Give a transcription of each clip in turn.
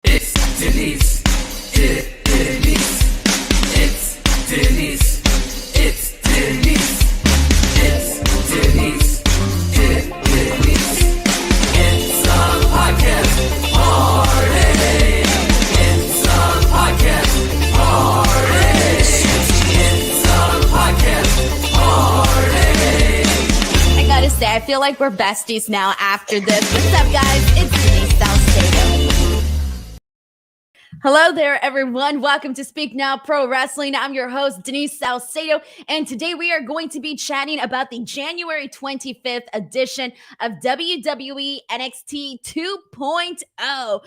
It's Denise. Denise. It's Denise. It's Denise. It's Denise. Denise. It's a podcast party. It's a podcast party. It's a podcast party. I gotta say, I feel like we're besties now after this. What's up, guys? It's Denise Salcedo. Hello there, everyone. Welcome to Speak Now Pro Wrestling. I'm your host, Denise Salcedo, and today we are going to be chatting about the January 25th edition of WWE NXT 2.0.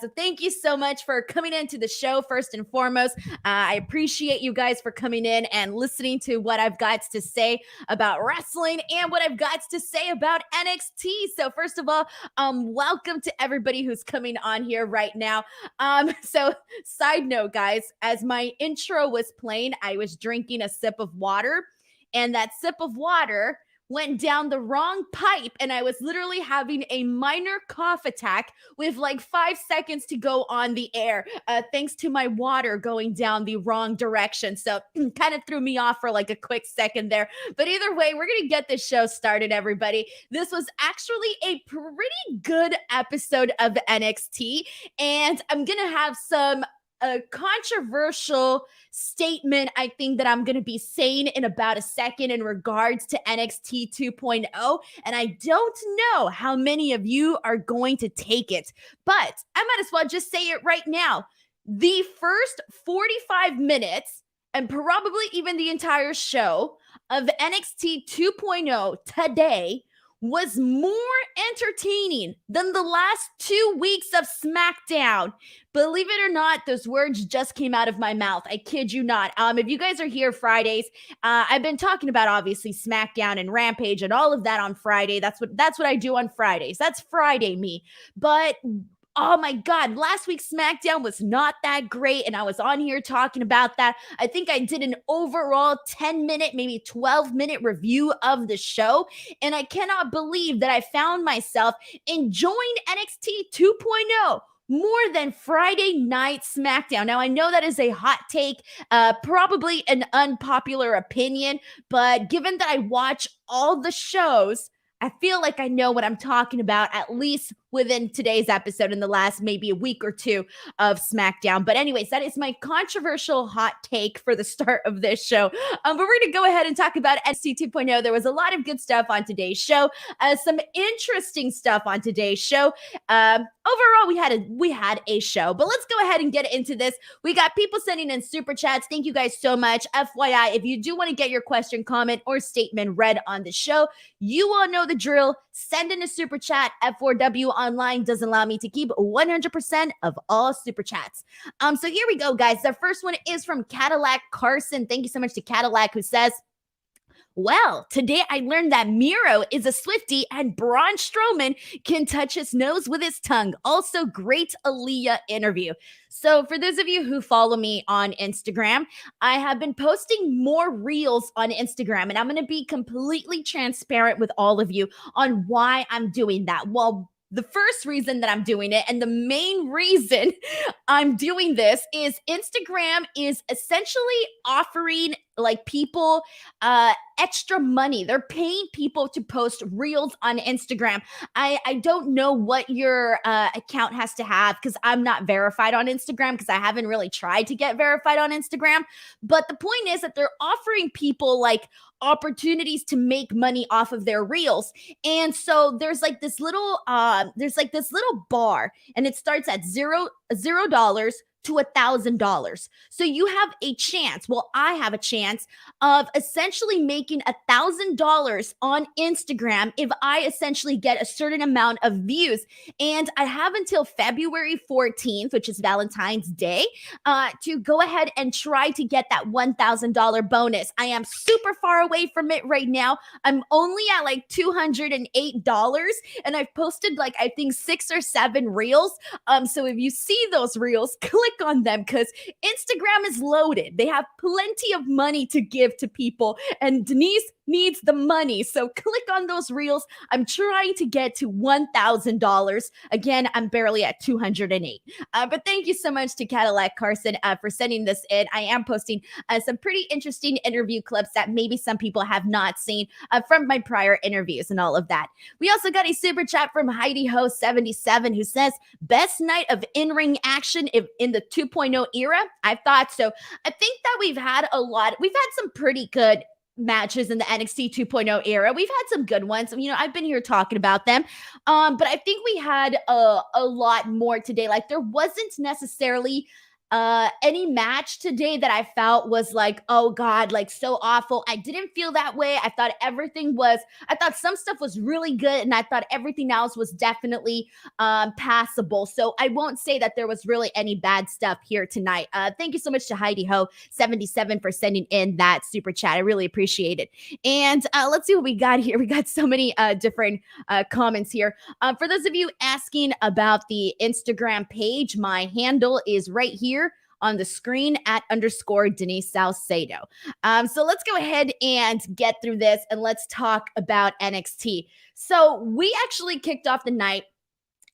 So thank you so much for coming into the show, first and foremost. I appreciate you guys for coming in and listening to what I've got to say about wrestling and what I've got to say about NXT. So first of all, welcome to everybody who's coming on here right now. So side note, guys, as my intro was playing, I was drinking a sip of water, and that sip of water went down the wrong pipe, and I was literally having a minor cough attack with like 5 seconds to go on the air, thanks to my water going down the wrong direction. So kind of threw me off for like a quick second there. But either way, we're going to get this show started, everybody. This was actually a pretty good episode of NXT, and I'm going to have a controversial statement, I think, that I'm going to be saying in about a second in regards to NXT 2.0. And I don't know how many of you are going to take it, but I might as well just say it right now. The first 45 minutes, and probably even the entire show of NXT 2.0 today, was more entertaining than the last 2 weeks of Smackdown. Believe it or not, those words just came out of my mouth. I kid you not. If you guys are here Fridays, I've been talking about obviously Smackdown and Rampage and all of that on Friday. That's what I do on Fridays. That's Friday me. But oh my God, last week's Smackdown was not that great, and I was on here talking about that. I think I did an overall 10-minute, maybe 12-minute review of the show, and I cannot believe that I found myself enjoying NXT 2.0 more than Friday Night Smackdown. Now, I know that is a hot take, probably an unpopular opinion, but given that I watch all the shows, I feel like I know what I'm talking about, at least within today's episode in the last maybe a week or two of Smackdown. But anyways, that is my controversial hot take for the start of this show. But we're going to go ahead and talk about NXT 2.0. There was a lot of good stuff on today's show, some interesting stuff on today's show. Overall, we had a show, but let's go ahead and get into this. We got people sending in super chats. Thank you guys so much. FYI, if you do want to get your question, comment, or statement read on the show, you all know the drill. Send in a super chat. F4W Online doesn't allow me to keep 100% of all super chats. So here we go, guys. The first one is from Cadillac Carson. Thank you so much to Cadillac, who says, well, today I learned that Miro is a Swiftie and Braun Strowman can touch his nose with his tongue. Also, great Aaliyah interview. So for those of you who follow me on Instagram, I have been posting more reels on Instagram, and I'm going to be completely transparent with all of you on why I'm doing that. Well, the first reason that I'm doing it, and the main reason I'm doing this, is Instagram is essentially offering like people extra money. They're paying people to post reels on Instagram. I don't know what your account has to have, because I'm not verified on Instagram, because I haven't really tried to get verified on Instagram. But the point is that they're offering people like opportunities to make money off of their reels. And so there's like this little bar, and it starts at $0 to $1,000. So you have a chance. Well, I have a chance of essentially making $1,000 on Instagram if I essentially get a certain amount of views. And I have until February 14th, which is Valentine's Day, to go ahead and try to get that $1,000 bonus. I am super far away from it right now. I'm only at like $208, and I've posted like, I think 6 or 7 reels. So if you see those reels, click on them, because Instagram is loaded. They have plenty of money to give to people. And Denise, needs the money. So click on those reels. I'm trying to get to $1,000. Again, I'm barely at 208. But thank you so much to Cadillac Carson for sending this in. I am posting some pretty interesting interview clips that maybe some people have not seen from my prior interviews and all of that. We also got a super chat from Heidi Ho 77 who says, best night of in-ring action in the 2.0 era? I thought so. I think that we've had some pretty good matches in the NXT 2.0 era. We've had some good ones. You know, I've been here talking about them. But I think we had a lot more today. Like there wasn't necessarily any match today that I felt was like, oh God, like so awful. I didn't feel that way. I thought some stuff was really good and I thought everything else was definitely passable. So I won't say that there was really any bad stuff here tonight. Thank you so much to Heidi Ho 77 for sending in that super chat. I really appreciate it. And let's see what we got here. We got so many different comments here. For those of you asking about the Instagram page, my handle is right here on the screen at _ Denise Salcedo. So let's go ahead and get through this and let's talk about NXT. So we actually kicked off the night,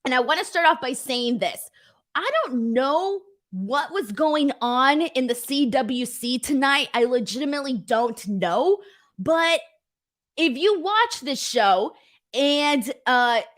and I want to start off by saying this. I don't know what was going on in the CWC tonight. I legitimately don't know. But if you watch this show, and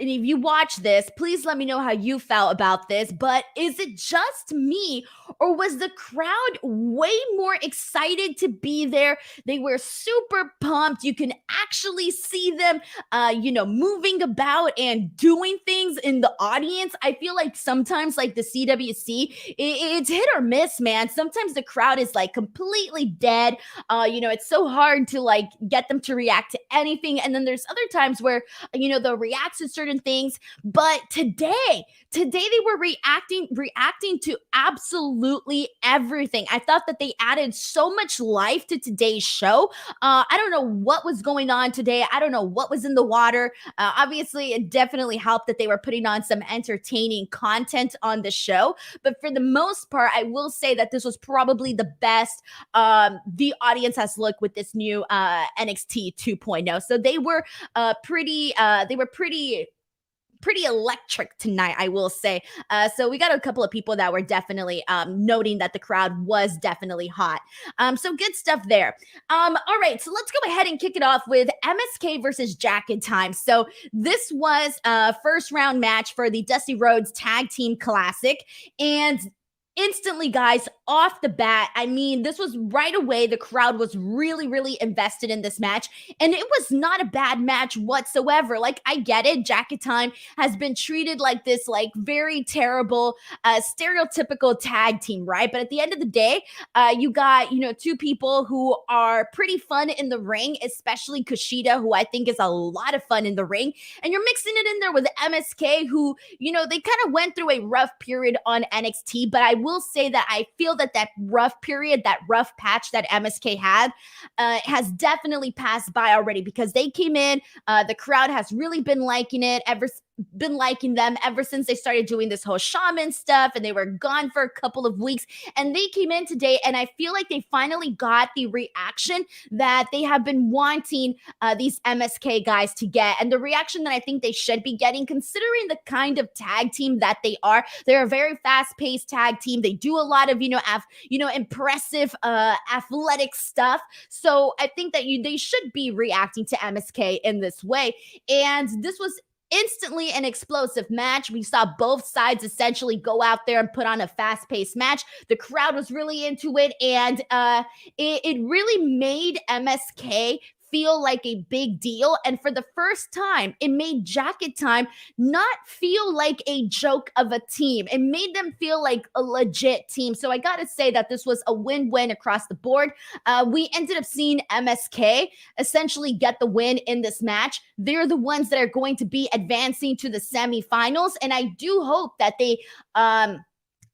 if you watch this, please let me know how you felt about this. But is it just me, or was the crowd way more excited to be there? They were super pumped. You can actually see them, moving about and doing things in the audience. I feel like sometimes, like the CWC, it's hit or miss, man. Sometimes the crowd is like completely dead. It's so hard to like get them to react to anything. And then there's other times where they'll react to certain things. But today they were reacting to absolutely everything. I thought that they added so much life to today's show. I don't know what was going on today. I don't know what was in the water. Obviously, it definitely helped that they were putting on some entertaining content on the show. But for the most part, I will say that this was probably the best the audience has looked with this new NXT 2.0. So they were pretty electric tonight, I will say. So we got a couple of people that were definitely noting that the crowd was definitely hot. So good stuff there. All right, so let's go ahead and kick it off with MSK versus Jacket Time. So this was a first round match for the Dusty Rhodes Tag Team Classic. And instantly, guys, off the bat, I mean, this was right away. The crowd was really, really invested in this match. And it was not a bad match whatsoever. Like, I get it. Jacket Time has been treated like this, like, very terrible, stereotypical tag team, right? But at the end of the day, you got, two people who are pretty fun in the ring, especially Kushida, who I think is a lot of fun in the ring. And you're mixing it in there with MSK, who, they kind of went through a rough period on NXT, but I will say that I feel that rough period, that rough patch that MSK had has definitely passed by already, because they came in, the crowd has really been liking them ever since they started doing this whole shaman stuff, and they were gone for a couple of weeks, and they came in today, and I feel like they finally got the reaction that they have been wanting these MSK guys to get, and the reaction that I think they should be getting, considering the kind of tag team that they are. They're a very fast-paced tag team. They do a lot of impressive athletic stuff, so I think that they should be reacting to MSK in this way. And this was instantly an explosive match. We saw both sides essentially go out there and put on a fast-paced match. The crowd was really into it, and it really made MSK feel like a big deal. And for the first time, it made Jacket Time not feel like a joke of a team. It made them feel like a legit team. So I got to say that this was a win-win across the board. We ended up seeing MSK essentially get the win in this match. They're the ones that are going to be advancing to the semifinals. And I do hope that they,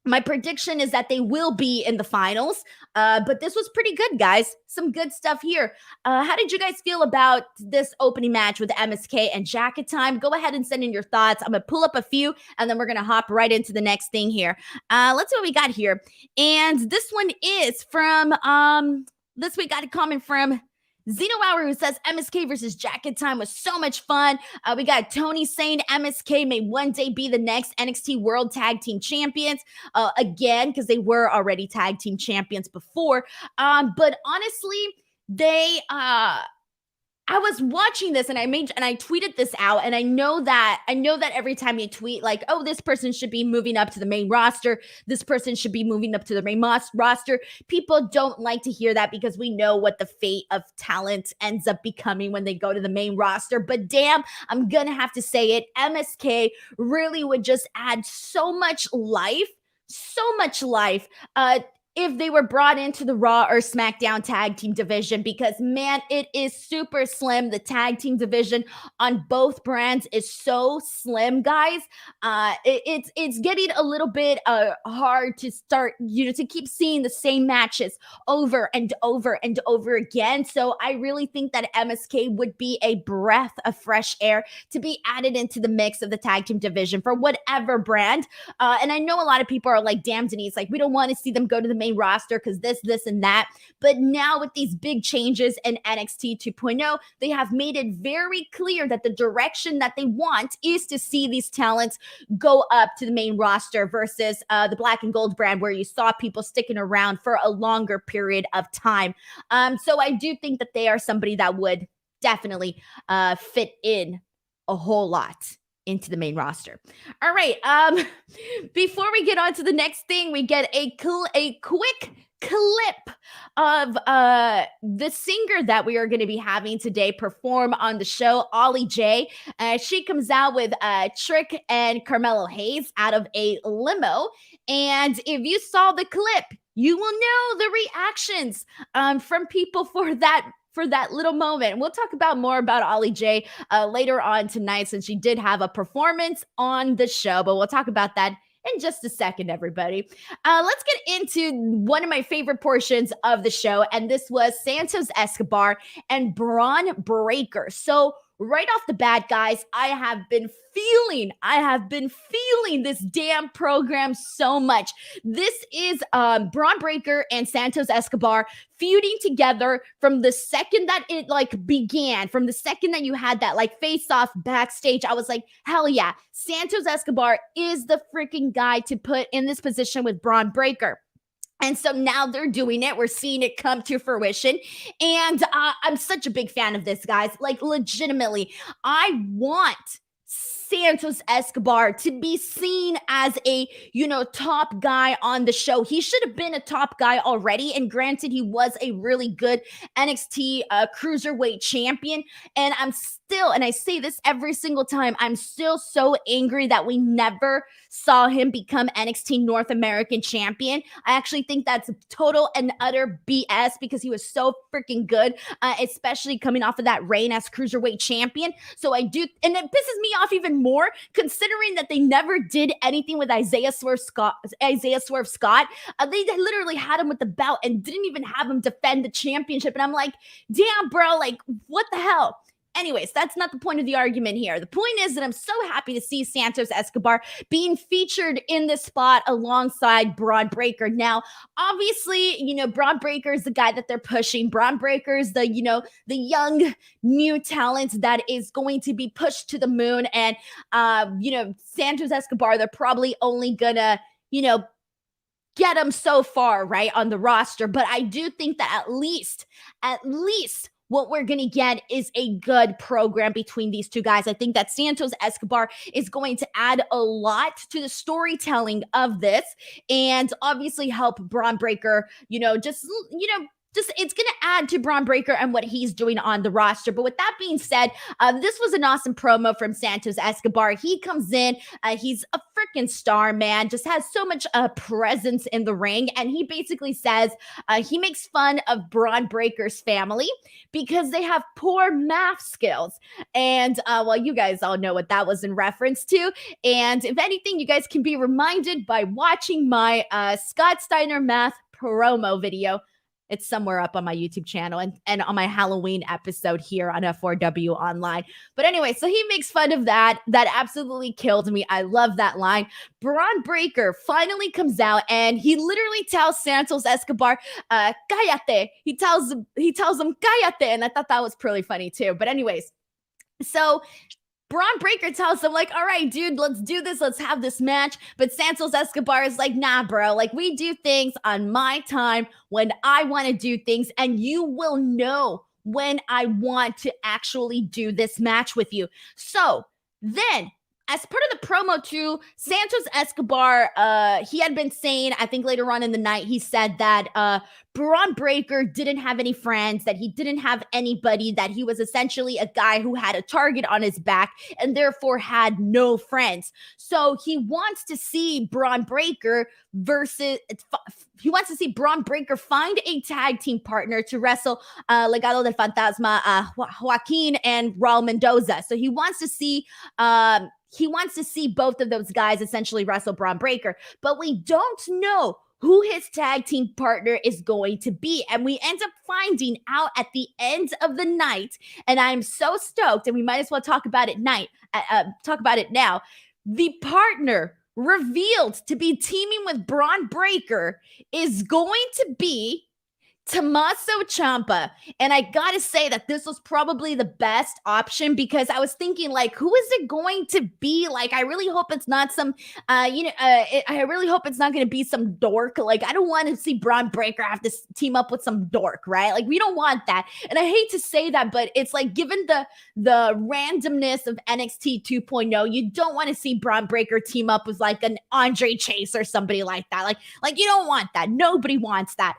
my prediction is that they will be in the finals, but this was pretty good, guys. Some good stuff here. How did you guys feel about this opening match with MSK and Jacket Time? Go ahead and send in your thoughts. I'm going to pull up a few, and then we're going to hop right into the next thing here. Let's see what we got here. And this one is from, we got a comment from Zeno Hour, who says MSK versus Jacket Time was so much fun. We got Tony saying MSK may one day be the next NXT World Tag Team Champions. Again, because they were already Tag Team Champions before. But honestly, they I was watching this and I tweeted this out, and I know that every time you tweet like, oh, this person should be moving up to the main roster, this person should be moving up to the main roster, people don't like to hear that because we know what the fate of talent ends up becoming when they go to the main roster. But damn, I'm gonna have to say it, MSK really would just add so much life if they were brought into the Raw or SmackDown tag team division, because man, it is super slim. The tag team division on both brands is so slim, guys. It's getting a little bit hard to start, to keep seeing the same matches over and over and over again. So I really think that MSK would be a breath of fresh air to be added into the mix of the tag team division for whatever brand. And I know a lot of people are like, damn, Denise, like we don't want to see them go to the main roster because this, and that. But now with these big changes in NXT 2.0, they have made it very clear that the direction that they want is to see these talents go up to the main roster versus the Black and Gold brand, where you saw people sticking around for a longer period of time. So I do think that they are somebody that would definitely fit in a whole lot into the main roster. All right. Before we get on to the next thing, we get a quick clip of the singer that we are going to be having today perform on the show, OllieJay. She comes out with Trick and Carmelo Hayes out of a limo. And if you saw the clip, you will know the reactions from people for that little moment. And we'll talk about more about OllieJay later on tonight, since she did have a performance on the show, but we'll talk about that in just a second, everybody. Let's get into one of my favorite portions of the show, and this was Santos Escobar and Braun Breaker. So right off the bat, guys, I have been feeling this damn program so much. This is Braun Breaker and Santos Escobar feuding together from the second that it began, from the second that you had that face off backstage. I was like, hell yeah, Santos Escobar is the freaking guy to put in this position with Braun Breaker. And so now they're doing it. We're seeing it come to fruition. And I'm such a big fan of this, guys. Legitimately, I want Santos Escobar to be seen as a, top guy on the show. He should have been a top guy already. And granted, he was a really good NXT cruiserweight champion. And and I say this every single time, I'm still so angry that we never saw him become NXT North American champion. I actually think that's total and utter BS, because he was so freaking good, especially coming off of that reign as cruiserweight champion. So and it pisses me off even more, considering that they never did anything with Isaiah Swerve Scott. They literally had him with the belt and didn't even have him defend the championship. And I'm like, damn, bro, what the hell? Anyways, that's not the point of the argument here. The point is that I'm so happy to see Santos Escobar being featured in this spot alongside Braun Breaker. Now, obviously, Braun Breaker is the guy that they're pushing. Braun Breaker is the young new talent that is going to be pushed to the moon. And, Santos Escobar, they're probably only gonna, get him so far, right, on the roster. But I do think that at least what we're going to get is a good program between these two guys. I think that Santos Escobar is going to add a lot to the storytelling of this, and obviously help Braun Breaker, just it's going to add to Braun Breaker and what he's doing on the roster. But with that being said, this was an awesome promo from Santos Escobar. He comes in, he's a freaking star, man, just has so much presence in the ring. And he basically says he makes fun of Braun Breaker's family because they have poor math skills. And you guys all know what that was in reference to. And if anything, you guys can be reminded by watching my Scott Steiner math promo video. It's somewhere up on my YouTube channel and on my Halloween episode here on F4W Online. But anyway, so he makes fun of that. That absolutely killed me. I love that line. Braun Breaker finally comes out and he literally tells Santos Escobar, cállate. He tells him, cállate. And I thought that was pretty funny too. But anyways, so Braun Breaker tells him, like, all right, dude, let's do this. Let's have this match. But Santos Escobar is like, nah, bro. Like, we do things on my time when I want to do things. And you will know when I want to actually do this match with you. So then, as part of the promo too, Santos Escobar, he had been saying, I think later on in the night, he said that Braun Breaker didn't have any friends, that he didn't have anybody, that he was essentially a guy who had a target on his back and therefore had no friends. So he wants to see Braun Breaker find a tag team partner to wrestle Legado del Fantasma, Joaquin and Raul Mendoza. So he wants to see both of those guys essentially wrestle Braun Breaker, but we don't know who his tag team partner is going to be. And we end up finding out at the end of the night, and I'm so stoked, and we might as well talk about it now. The partner revealed to be teaming with Braun Breaker is going to be Tommaso Ciampa. And I gotta say that this was probably the best option, because I was thinking, like, who is it going to be? Like, I really hope it's not some, I really hope it's not going to be some dork. Like, I don't want to see Braun Breaker have to team up with some dork, right? Like, we don't want that. And I hate to say that, but it's like, given the randomness of NXT 2.0, you don't want to see Braun Breaker team up with like an Andre Chase or somebody like that. Like you don't want that. Nobody wants that.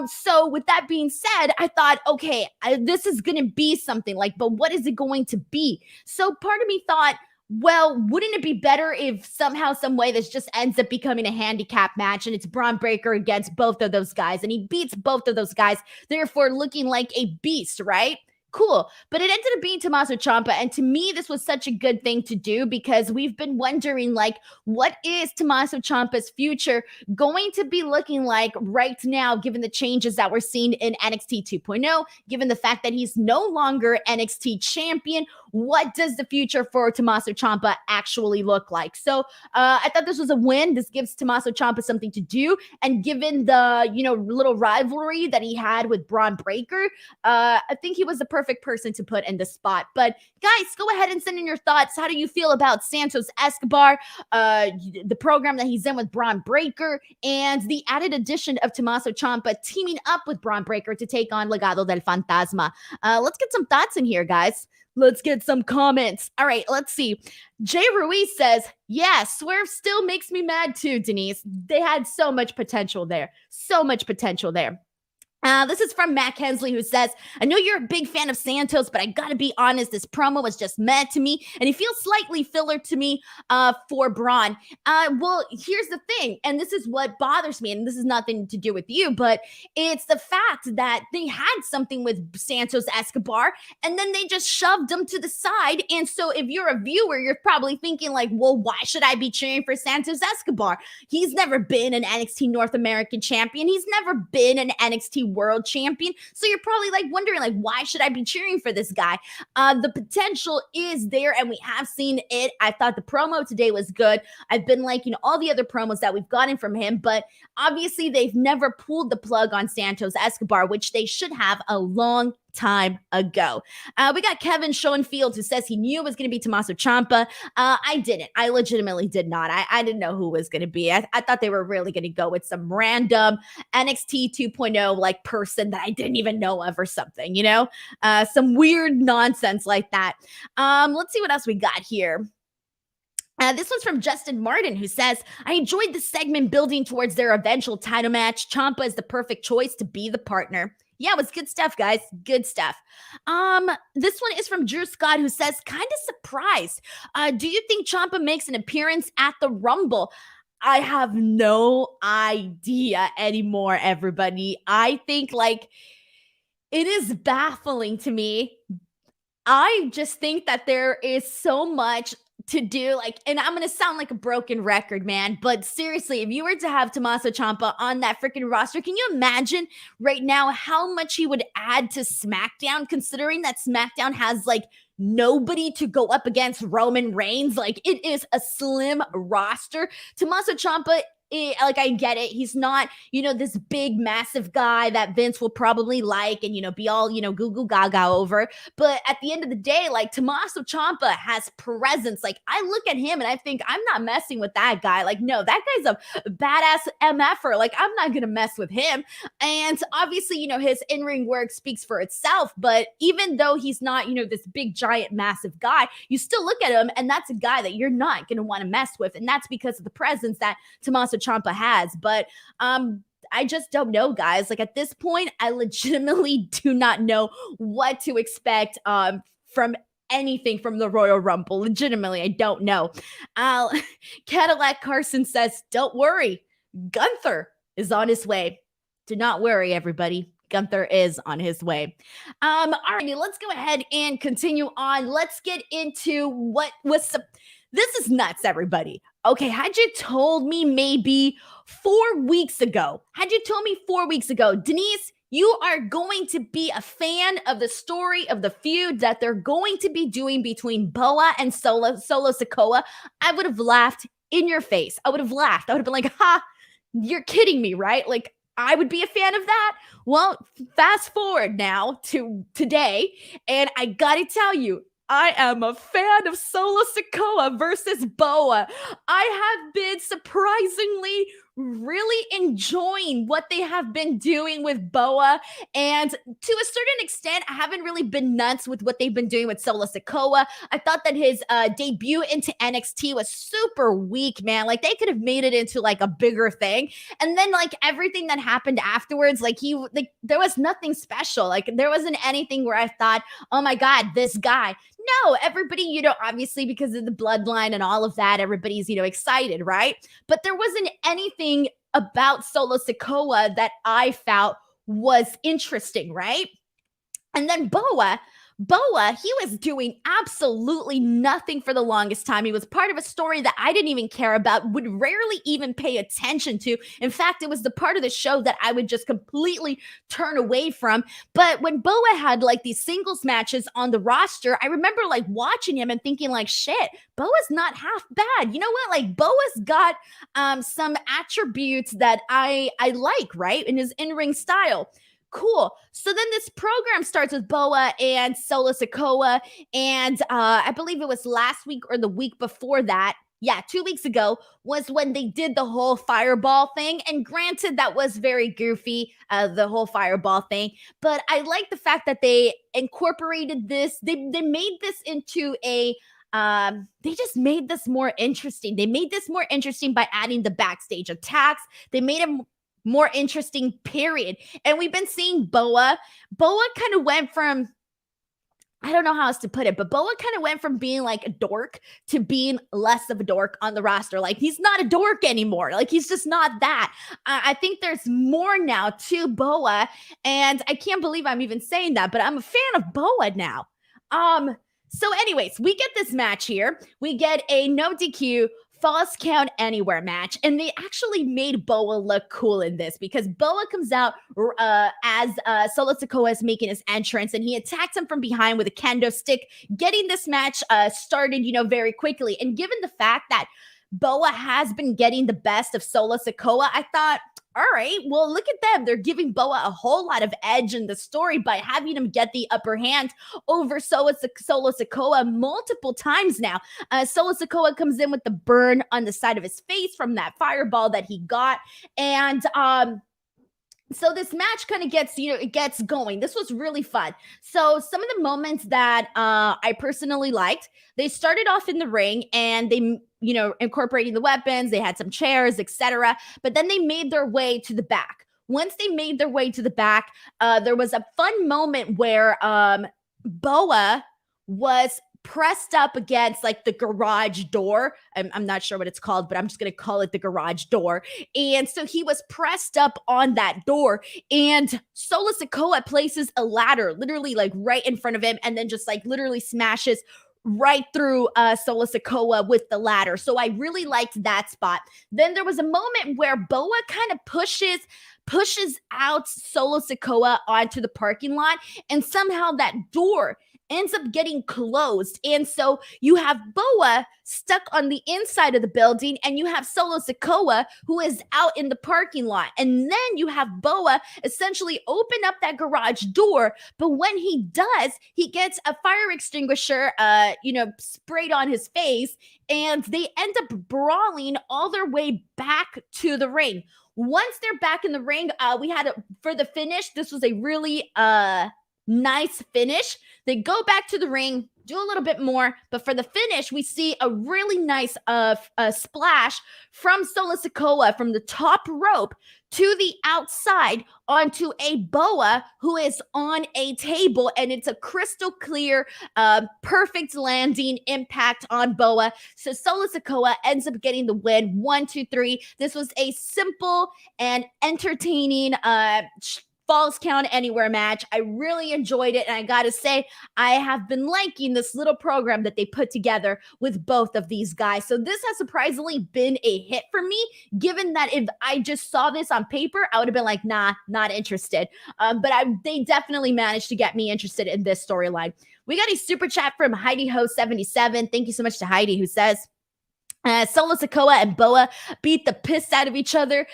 So with that being said, I thought, okay, this is going to be something like, but what is it going to be? So part of me thought, well, wouldn't it be better if somehow, some way this just ends up becoming a handicap match and it's Braun Breaker against both of those guys and he beats both of those guys, therefore looking like a beast, right? Cool. But it ended up being Tommaso Ciampa. And to me, this was such a good thing to do, because we've been wondering, like, what is Tommaso Ciampa's future going to be looking like right now, given the changes that we're seeing in NXT 2.0, given the fact that he's no longer NXT champion? What does the future for Tommaso Ciampa actually look like? So I thought this was a win. This gives Tommaso Ciampa something to do. And given the, little rivalry that he had with Braun Breaker, I think he was the perfect person to put in the spot. But guys, go ahead and send in your thoughts. How do you feel about Santos Escobar, the program that he's in with Braun Breaker, and the added addition of Tommaso Ciampa teaming up with Braun Breaker to take on Legado del Fantasma? Let's get some thoughts in here, guys. Let's get some comments. All right, let's see. Jay Ruiz says, yeah, Swerve still makes me mad too, Denise. They had so much potential there. So much potential there. This is from Matt Hensley, who says, I know you're a big fan of Santos, but I gotta be honest, this promo was just mad to me, and he feels slightly filler to me for Braun. Well, here's the thing, and this is what bothers me, and this is nothing to do with you, but it's the fact that they had something with Santos Escobar, and then they just shoved him to the side. And so if you're a viewer, you're probably thinking like, well, why should I be cheering for Santos Escobar? He's never been an NXT North American champion. He's never been an NXT World champion. So you're probably like wondering, like, why should I be cheering for this guy? The potential is there, and we have seen it. I thought the promo today was good. I've been liking all the other promos that we've gotten from him, but obviously they've never pulled the plug on Santos Escobar, which they should have a long time ago. We got Kevin Schoenfield, who says he knew it was going to be Tommaso Ciampa. I didn't. I legitimately did not. I didn't know who it was going to be. I thought they were really going to go with some random NXT 2.0 like person that I didn't even know of or something, some weird nonsense like that. Let's see what else we got here. This one's from Justin Martin, who says, I enjoyed the segment building towards their eventual title match. Ciampa is the perfect choice to be the partner. Yeah, it was good stuff, guys. Good stuff. This one is from Drew Scott, who says, kind of surprised. Do you think Ciampa makes an appearance at the Rumble? I have no idea anymore, everybody. I think, like, it is baffling to me. I just think that there is so much to do, like, and I'm gonna sound like a broken record, man, but seriously, if you were to have Tommaso Ciampa on that freaking roster, can you imagine right now how much he would add to SmackDown, considering that SmackDown has like nobody to go up against Roman Reigns? Like, it is a slim roster. Tommaso Ciampa, like, I get it. He's not, this big, massive guy that Vince will probably like and, be all, goo goo gaga over. But at the end of the day, like, Tommaso Ciampa has presence. Like, I look at him and I think, I'm not messing with that guy. Like, no, that guy's a badass MFer. Like, I'm not going to mess with him. And obviously, his in-ring work speaks for itself. But even though he's not, this big, giant, massive guy, you still look at him and that's a guy that you're not going to want to mess with. And that's because of the presence that Tommaso Ciampa has. But I just don't know, guys. Like, at this point, I legitimately do not know what to expect from anything from the Royal Rumble. Legitimately, I don't know. Cadillac Carson says, don't worry, Gunther is on his way. Do not worry, everybody. Gunther is on his way. All right, let's go ahead and continue on. Let's get into what was this is nuts, everybody. Okay, had you told me maybe 4 weeks ago, Denise, you are going to be a fan of the story of the feud that they're going to be doing between Boa and Solo Sikoa, I would have laughed in your face. I would have laughed. I would have been like, ha, you're kidding me, right? Like, I would be a fan of that. Well, fast forward now to today, and I gotta tell you, I am a fan of Solo Sikoa versus Boa. I have been surprisingly really enjoying what they have been doing with Boa. And to a certain extent, I haven't really been nuts with what they've been doing with Solo Sikoa. I thought that his debut into NXT was super weak, man. Like, they could have made it into like a bigger thing. And then like everything that happened afterwards, like there was nothing special. Like, there wasn't anything where I thought, oh my God, this guy. No, everybody, obviously because of the bloodline and all of that, everybody's, excited, right? But there wasn't anything about Solo Sikoa that I felt was interesting, right? And then Boa, he was doing absolutely nothing for the longest time. He was part of a story that I didn't even care about, would rarely even pay attention to. In fact, it was the part of the show that I would just completely turn away from. But when Boa had like these singles matches on the roster, I remember like watching him and thinking like, shit, Boa's not half bad. You know what? Like, Boa's got some attributes that I like, right? In his in-ring style. Cool. So then this program starts with Boa and Solo Sikoa. And I believe it was last week or the week before that. Yeah, 2 weeks ago was when they did the whole fireball thing. And granted, that was very goofy, the whole fireball thing. But I like the fact that they incorporated this. They made this into a they just made this more interesting. They made this more interesting by adding the backstage attacks. They made it more interesting, period. And we've been seeing Boa. Boa kind of went from, I don't know how else to put it, but Boa kind of went from being like a dork to being less of a dork on the roster. Like, he's not a dork anymore. Like, he's just not that. I think there's more now to Boa, and I can't believe I'm even saying that, but I'm a fan of Boa now. So anyways, we get this match here. We get a no DQ Falls Count Anywhere match, and they actually made Boa look cool in this because Boa comes out as Solo Sikoa is making his entrance, and he attacks him from behind with a kendo stick, getting this match started, very quickly. And given the fact that Boa has been getting the best of Solo Sikoa, I thought, all right, well, look at them. They're giving Boa a whole lot of edge in the story by having him get the upper hand over Solo Sikoa multiple times now. Solo Sikoa comes in with the burn on the side of his face from that fireball that he got. And so this match kind of gets, it gets going. This was really fun. So some of the moments that I personally liked, they started off in the ring and they, incorporating the weapons, they had some chairs, etc. But then they made their way to the back. Once they made their way to the back, there was a fun moment where Boa was pressed up against like the garage door. I'm not sure what it's called, but I'm just going to call it the garage door. And so he was pressed up on that door, and Solo Sikoa places a ladder literally like right in front of him and then just like literally smashes right through Solo Sikoa with the ladder. So I really liked that spot. Then there was a moment where Boa kind of pushes out Solo Sikoa onto the parking lot, and somehow that door ends up getting closed. And so you have Boa stuck on the inside of the building, and you have Solo Sikoa who is out in the parking lot. And then you have Boa essentially open up that garage door. But when he does, he gets a fire extinguisher, sprayed on his face, and they end up brawling all their way back to the ring. Once they're back in the ring, for the finish, this was a really nice finish. They go back to the ring, do a little bit more, but for the finish, we see a really nice splash from Solo Sikoa from the top rope to the outside onto a Boa who is on a table, and it's a crystal clear, perfect landing impact on Boa. So Solo Sikoa ends up getting the win, 1, 2, 3. This was a simple and entertaining Falls Count Anywhere match. I really enjoyed it, and I gotta say, I have been liking this little program that they put together with both of these guys. So this has surprisingly been a hit for me, given that if I just saw this on paper, I would have been like, nah, not interested. They definitely managed to get me interested in this storyline. We got a super chat from Heidi Ho 77. Thank you so much to Heidi, who says, Solo Sikoa and Boa beat the piss out of each other.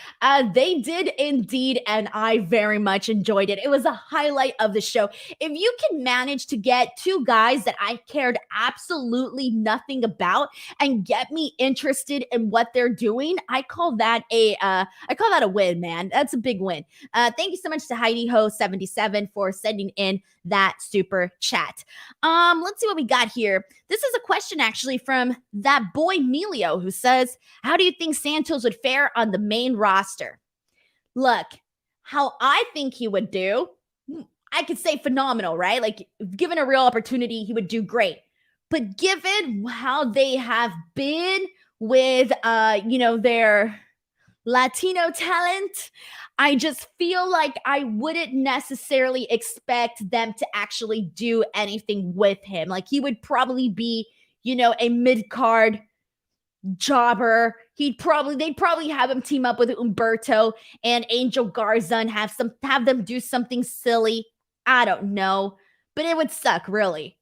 They did indeed, and I very much enjoyed it. It was a highlight of the show. If you can manage to get two guys that I cared absolutely nothing about and get me interested in what they're doing, I call that a win, man. That's a big win. Thank you so much to Heidi Ho 77 for sending in that super chat. Let's see what we got here. This is a question actually from that boy Melio, who says, how do you think Santos would fare on the main roster? Look, how I think he would do, I could say phenomenal, right? Like, given a real opportunity, he would do great. But given how they have been with their Latino talent, I just feel like I wouldn't necessarily expect them to actually do anything with him. Like, he would probably be, a mid-card jobber. They'd probably have him team up with Humberto and Angel Garza and have them do something silly. I don't know, but it would suck, really.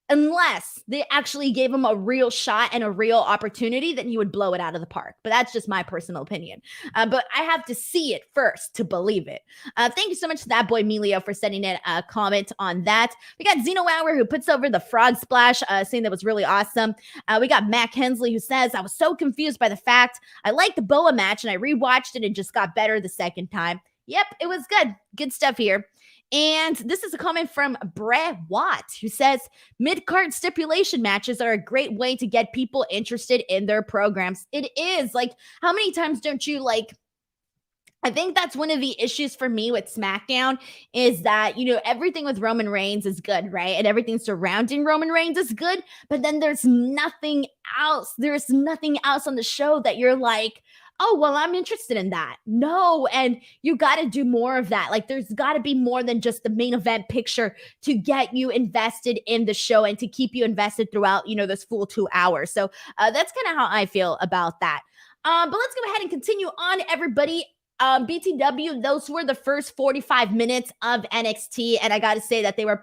Unless they actually gave him a real shot and a real opportunity, then he would blow it out of the park. But that's just my personal opinion. But I have to see it first to believe it. Thank you so much to that boy Melio for sending in a comment on that. We got Zeno Hour, who puts over the frog splash, saying that was really awesome. We got Mac Hensley, who says, I was so confused by the fact I liked the Boa match and I rewatched it and just got better the second time. Yep, it was good. Good stuff here. And this is a comment from Brett Watt, who says, mid-card stipulation matches are a great way to get people interested in their programs. It is. Like, how many times don't you, I think that's one of the issues for me with SmackDown is that, everything with Roman Reigns is good, right? And everything surrounding Roman Reigns is good, but then there's nothing else. There's nothing else on the show that you're like, oh, well, I'm interested in that. No, and you got to do more of that. Like, there's got to be more than just the main event picture to get you invested in the show and to keep you invested throughout, this full 2 hours. So that's kind of how I feel about that. But let's go ahead and continue on, everybody. BTW, those were the first 45 minutes of NXT, and I gotta say that it was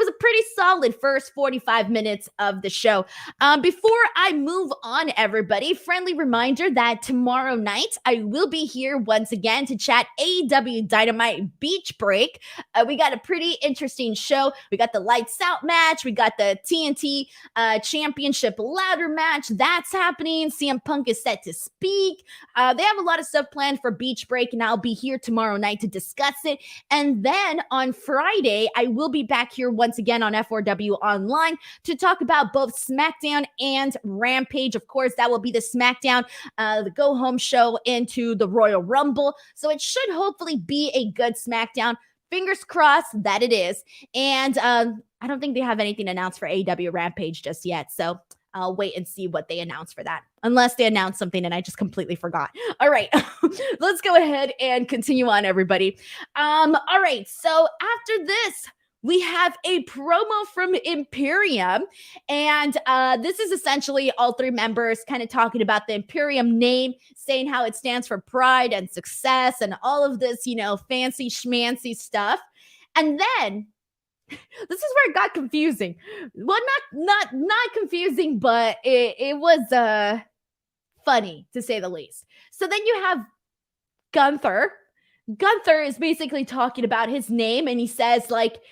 a pretty solid first 45 minutes of the show. Before I move on, everybody, friendly reminder that tomorrow night I will be here once again to chat AEW Dynamite Beach Break. We got a pretty interesting show. We got the Lights Out match. We got the TNT Championship ladder match. That's happening. CM Punk is set to speak. They have a lot of stuff planned for Beach Break, and I'll be here tomorrow night to discuss it. And then on Friday, I will be back here once again on F4W Online to talk about both SmackDown and Rampage. Of course, that will be the SmackDown, the go-home show into the Royal Rumble. So it should hopefully be a good SmackDown. Fingers crossed that it is. And I don't think they have anything announced for AEW Rampage just yet. So I'll wait and see what they announce for that. Unless they announce something and I just completely forgot. All right, let's go ahead and continue on, everybody. All right, so after this, we have a promo from Imperium. And this is essentially all three members kind of talking about the Imperium name, saying how it stands for pride and success and all of this, fancy schmancy stuff. And then this is where it got confusing. Well, not confusing, but it was funny to say the least. So then you have Gunther. Gunther is basically talking about his name, and he says, like,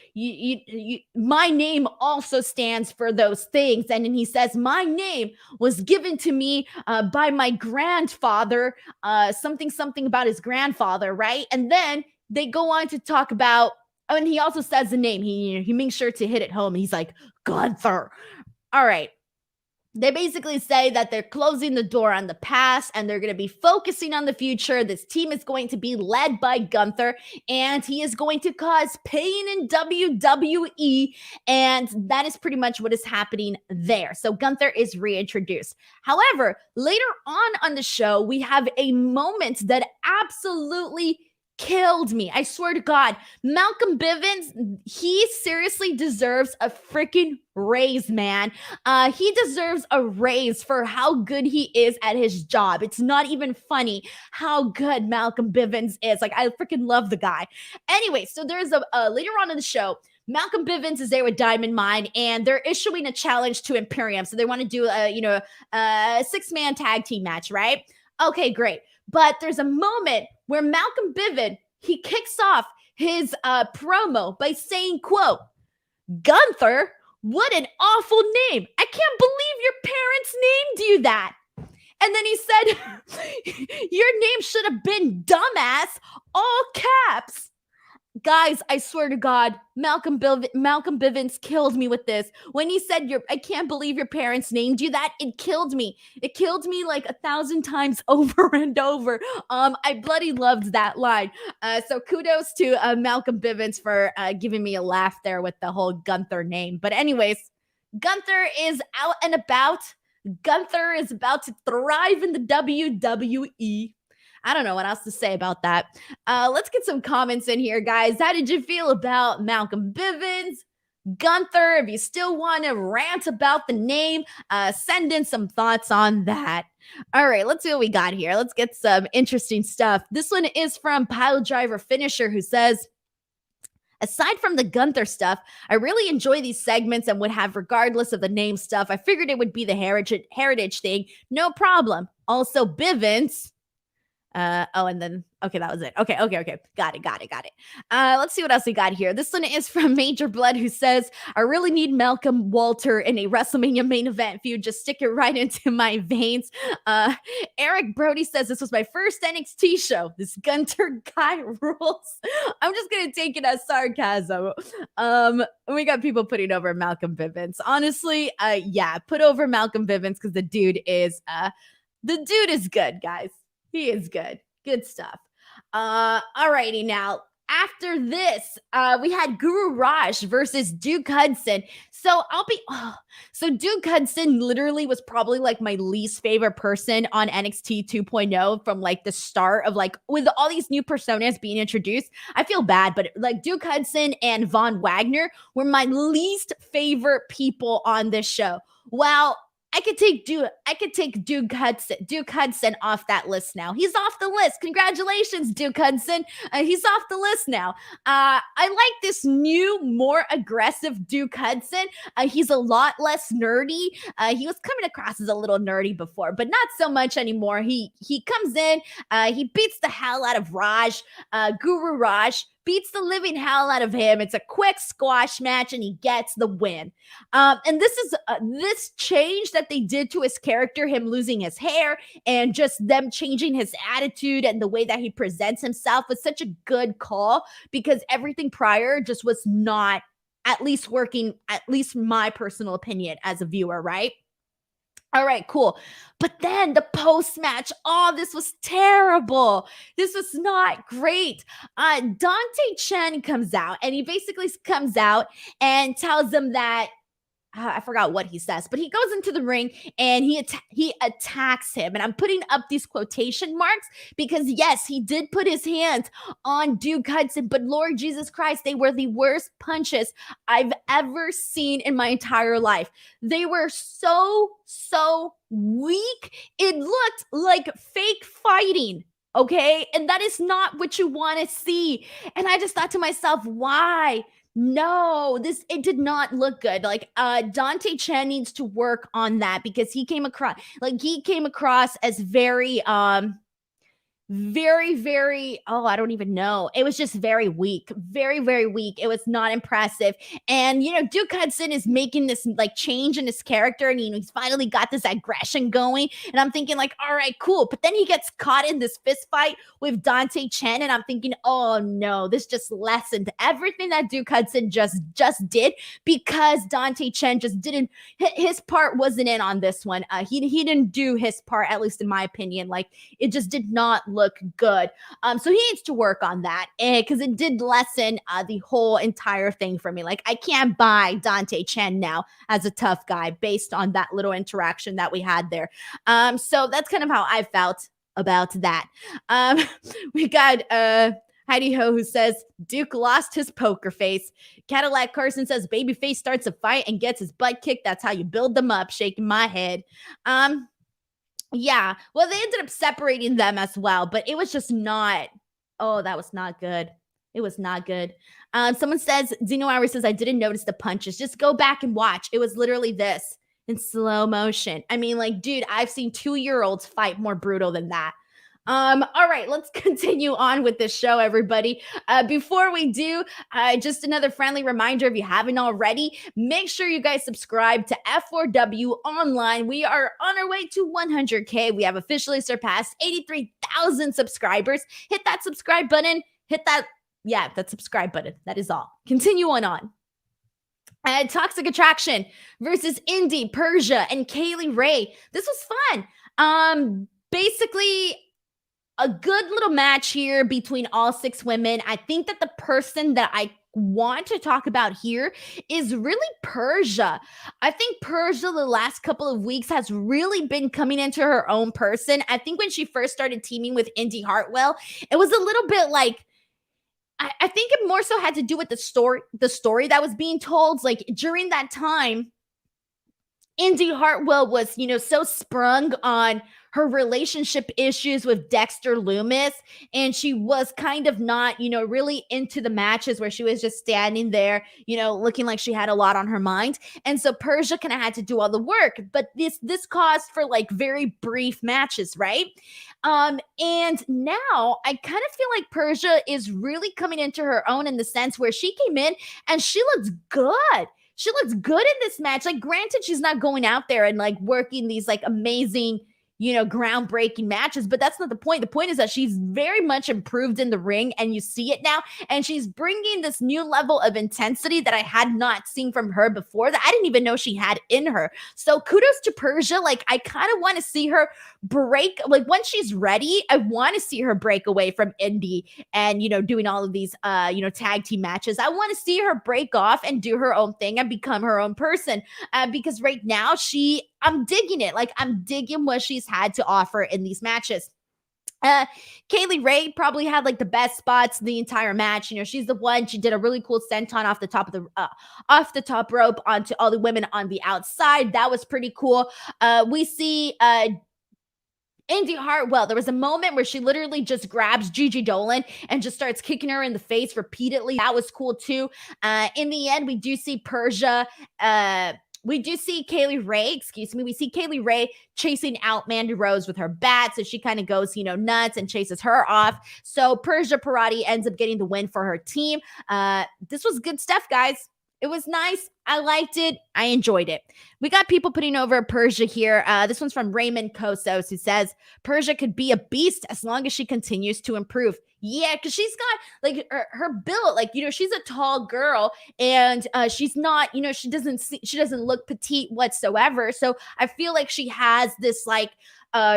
my name also stands for those things. And then he says, my name was given to me by my grandfather, something about his grandfather, right? And then they go on to talk about, and he also says the name. He makes sure to hit it home. He's like, Gunther. All right. They basically say that they're closing the door on the past and they're going to be focusing on the future. This team is going to be led by Gunther, and he is going to cause pain in WWE. And that is pretty much what is happening there. So Gunther is reintroduced. However, later on the show, we have a moment that absolutely killed me. I swear to God, Malcolm Bivens, he seriously deserves a freaking raise, man. He deserves a raise for how good he is at his job. It's not even funny how good Malcolm Bivens is. Like, I freaking love the guy. Anyway, so there's a later on in the show, Malcolm Bivens is there with Diamond Mine, and they're issuing a challenge to Imperium. So they want to do a 6-man tag team match, right? Okay, great. But there's a moment where Malcolm Bivens, he kicks off his promo by saying, quote, Gunther, what an awful name. I can't believe your parents named you that. And then he said, your name should have been dumbass, all caps. Guys, I swear to God, Malcolm Bivens killed me with this. When he said, I can't believe your parents named you that, it killed me. It killed me like 1,000 times over and over. I bloody loved that line. So kudos to Malcolm Bivens for giving me a laugh there with the whole Gunther name. But anyways, Gunther is out and about. Gunther is about to thrive in the WWE. I don't know what else to say about that. Let's get some comments in here, guys. How did you feel about Malcolm Bivens? Gunther, if you still want to rant about the name, send in some thoughts on that. All right, let's see what we got here. Let's get some interesting stuff. This one is from Pile Driver Finisher, who says, aside from the Gunther stuff, I really enjoy these segments and would have regardless of the name stuff. I figured it would be the heritage thing. No problem. Also, Bivens. And then, okay, that was it. Okay. Got it. Let's see what else we got here. This one is from Major Blood, who says, I really need Malcolm Walter in a WrestleMania main event feud. Just stick it right into my veins. Eric Brody says, this was my first NXT show. This Gunther guy rules. I'm just going to take it as sarcasm. We got people putting over Malcolm Bivens. Honestly, yeah, put over Malcolm Bivens because the dude is good, guys. He is good. Good stuff. Alrighty now. After this, we had Guru Raj versus Duke Hudson. So Duke Hudson literally was probably like my least favorite person on NXT 2.0 from like the start of like with all these new personas being introduced. I feel bad, but like Duke Hudson and Von Wagner were my least favorite people on this show. Well, I could take Duke Hudson off that list now. He's off the list. Congratulations, Duke Hudson. He's off the list now. I like this new, more aggressive Duke Hudson. He's a lot less nerdy. He was coming across as a little nerdy before, but not so much anymore. He comes in, he beats the hell out of Raj, Guru Raj. Beats the living hell out of him. It's a quick squash match, and he gets the win. And this is this change that they did to his character, him losing his hair, and just them changing his attitude and the way that he presents himself was such a good call because everything prior just was not at least working, at least my personal opinion as a viewer, right? All right, cool. But then the post-match, this was terrible. This was not great. Dante Chen comes out, and he basically comes out and tells them that I forgot what he says, but he goes into the ring and he attacks him. And I'm putting up these quotation marks because yes, he did put his hands on Duke Hudson, but Lord Jesus Christ, they were the worst punches I've ever seen in my entire life. They were so weak. It looked like fake fighting. Okay. And that is not what you want to see. And I just thought to myself, why? No, it did not look good. Like Dante Chen needs to work on that because he came across as very, oh, I don't even know. It was just very weak, very weak. It was not impressive. And, Duke Hudson is making this like change in his character and, he's finally got this aggression going. And I'm thinking like, all right, cool. But then he gets caught in this fist fight with Dante Chen. And I'm thinking, oh no, this just lessened everything that Duke Hudson just did because Dante Chen just didn't, his part wasn't in on this one. He didn't do his part, at least in my opinion. Like it just did not look good. So he needs to work on that because it did lessen the whole entire thing for me. Like I can't buy Dante Chen now as a tough guy based on that little interaction that we had there. So that's kind of how I felt about that. We got Heidi Ho who says Duke lost his poker face. Cadillac Carson says babyface starts a fight and gets his butt kicked. That's how you build them up. Shaking my head. Yeah, well, they ended up separating them as well, but it was just not. Oh, that was not good. It was not good. Someone says, Zeno Hour says, I didn't notice the punches. Just go back and watch. It was literally this in slow motion. I mean, like, dude, I've seen 2-year-olds fight more brutal than that. All right, let's continue on with this show, everybody. Before we do, just another friendly reminder, if you haven't already, make sure you guys subscribe to F4W Online. We are on our way to 100K. We have officially surpassed 83,000 subscribers. Hit that subscribe button. that subscribe button. That is all. Continue on. Toxic Attraction versus Indi, Persia, and Kaylee Ray. This was fun. Basically, a good little match here between all 6 women. I think that the person that I want to talk about here is really Persia. I think Persia the last couple of weeks has really been coming into her own person. I think when she first started teaming with Indi Hartwell, it was a little bit like, I think it more so had to do with the story that was being told. Like during that time, Indi Hartwell was, so sprung on her relationship issues with Dexter Lumis, and she was kind of not, really into the matches where she was just standing there, looking like she had a lot on her mind. And so Persia kind of had to do all the work, but this caused for like very brief matches, right? And now I kind of feel like Persia is really coming into her own in the sense where she came in and she looks good. She looks good in this match. Like, granted, she's not going out there and like working these like amazing, groundbreaking matches, but that's not the point. The point is that she's very much improved in the ring and you see it now. And she's bringing this new level of intensity that I had not seen from her before, that I didn't even know she had in her. So kudos to Persia. Like, I kind of want to see her break. Like, once she's ready, I want to see her break away from Indi and, doing all of these, tag team matches. I want to see her break off and do her own thing and become her own person. Because right now I'm digging it. Like, I'm digging what she's had to offer in these matches. Kaylee Ray probably had like the best spots the entire match. She's the one. She did a really cool senton off the top rope onto all the women on the outside. That was pretty cool. We see Indi Hartwell. There was a moment where she literally just grabs Gigi Dolan and just starts kicking her in the face repeatedly. That was cool too. In the end, we do see Persia. We do see Kaylee Ray, we see Kaylee Ray chasing out Mandy Rose with her bat. So she kind of goes, nuts and chases her off. So Persia Pirotta ends up getting the win for her team. This was good stuff, guys. It was nice. I liked it. I enjoyed it. We got people putting over Persia here. This one's from Raymond Kosos, who says Persia could be a beast as long as she continues to improve. Yeah, because she's got like her build, like, she's a tall girl and she's not, she doesn't look petite whatsoever. So I feel like she has this like,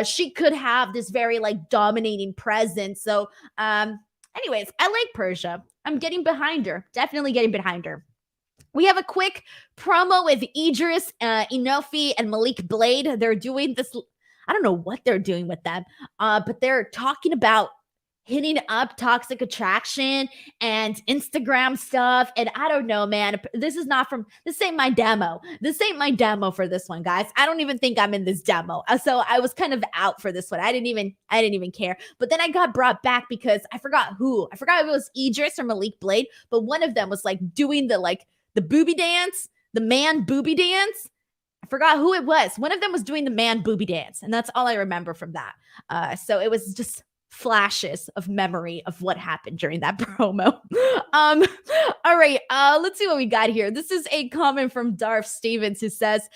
she could have this very like dominating presence. So anyways, I like Persia. I'm getting behind her. Definitely getting behind her. We have a quick promo with Idris, Inofi, and Malik Blade. They're doing this. I don't know what they're doing with them, but they're talking about hitting up toxic attraction and Instagram stuff. And I don't know, man. This ain't my demo. This ain't my demo for this one, guys. I don't even think I'm in this demo. So I was kind of out for this one. I didn't even care. But then I got brought back because I forgot who. I forgot if it was Idris or Malik Blade, but one of them was like doing the booby dance, the man booby dance. I forgot who it was. One of them was doing the man booby dance, and that's all I remember from that. So it was just flashes of memory of what happened during that promo. All right, let's see what we got here. This is a comment from Darth Stevens who says,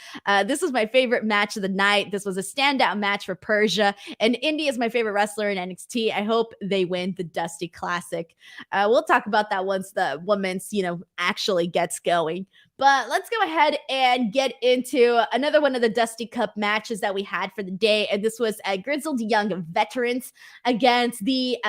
this was my favorite match of the night. This was a standout match for Persia, and Indi is my favorite wrestler in NXT. I hope they win the Dusty Classic. We'll talk about that once the women's, actually gets going. But let's go ahead and get into another one of the Dusty Cup matches that we had for the day. And this was a Grizzled Young Veterans against the